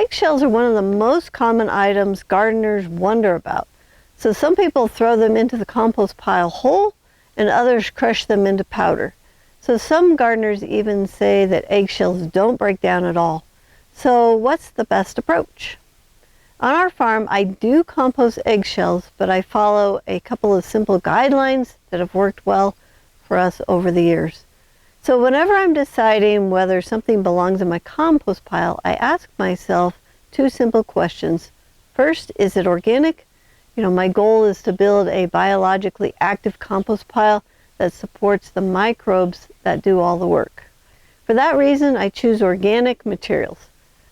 eggshells are one of the most common items gardeners wonder about. So some people throw them into the compost pile whole, and others crush them into powder. So some gardeners even say that eggshells don't break down at all. So what's the best approach? On our farm, I do compost eggshells, but I follow a couple of simple guidelines that have worked well for us over the years. So whenever I'm deciding whether something belongs in my compost pile, I ask myself two simple questions. First, is it organic? My goal is to build a biologically active compost pile that supports the microbes that do all the work. For that reason, I choose organic materials.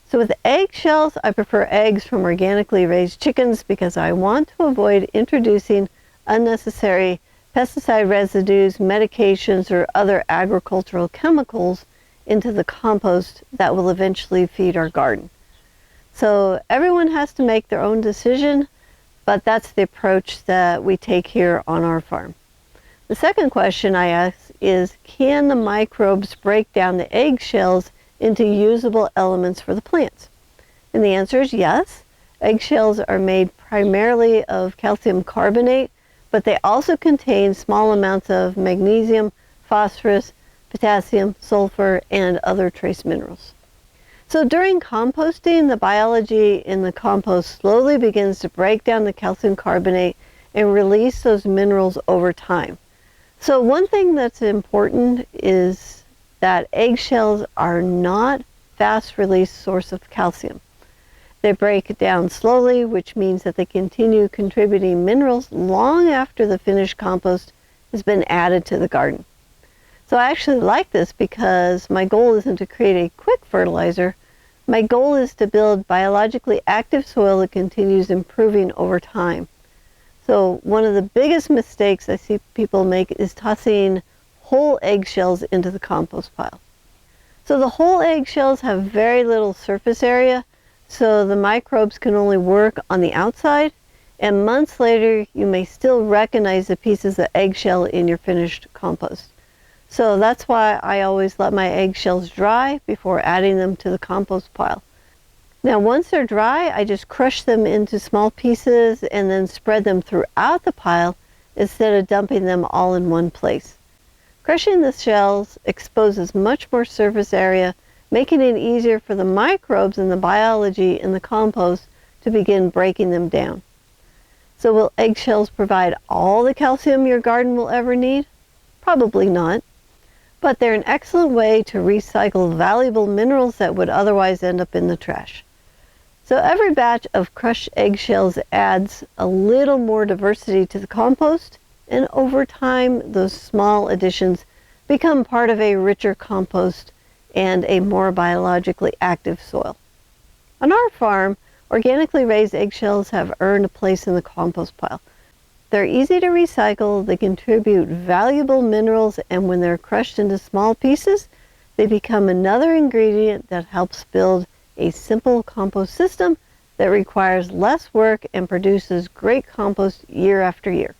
So with eggshells, I prefer eggs from organically raised chickens because I want to avoid introducing unnecessary pesticide residues, medications, or other agricultural chemicals into the compost that will eventually feed our garden. So everyone has to make their own decision, but that's the approach that we take here on our farm. The second question I ask is, can the microbes break down the eggshells into usable elements for the plants? And the answer is yes. Eggshells are made primarily of calcium carbonate, but they also contain small amounts of magnesium, phosphorus, potassium, sulfur, and other trace minerals. So during composting, the biology in the compost slowly begins to break down the calcium carbonate and release those minerals over time. So one thing that's important is that eggshells are not fast-release source of calcium. They break down slowly, which means that they continue contributing minerals long after the finished compost has been added to the garden. So I actually like this because my goal isn't to create a quick fertilizer. My goal is to build biologically active soil that continues improving over time. So one of the biggest mistakes I see people make is tossing whole eggshells into the compost pile. So the whole eggshells have very little surface area, so the microbes can only work on the outside, and months later you may still recognize the pieces of eggshell in your finished compost. So that's why I always let my eggshells dry before adding them to the compost pile. Now once they're dry, I just crush them into small pieces and then spread them throughout the pile instead of dumping them all in one place. Crushing the shells exposes much more surface area, making it easier for the microbes and the biology in the compost to begin breaking them down. So will eggshells provide all the calcium your garden will ever need? Probably not. But they're an excellent way to recycle valuable minerals that would otherwise end up in the trash. So every batch of crushed eggshells adds a little more diversity to the compost, and over time those small additions become part of a richer compost and a more biologically active soil. On our farm, organically raised eggshells have earned a place in the compost pile. They're easy to recycle, they contribute valuable minerals, and when they're crushed into small pieces, they become another ingredient that helps build a simple compost system that requires less work and produces great compost year after year.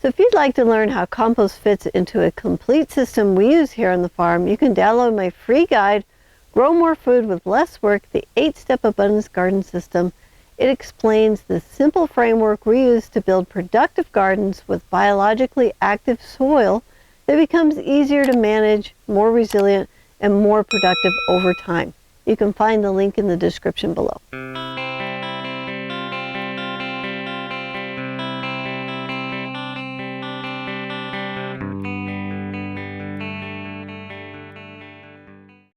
So if you'd like to learn how compost fits into a complete system we use here on the farm, you can download my free guide, Grow More Food with Less Work, the 8-Step Abundance Garden System. It explains the simple framework we use to build productive gardens with biologically active soil that becomes easier to manage, more resilient, and more productive over time. You can find the link in the description below.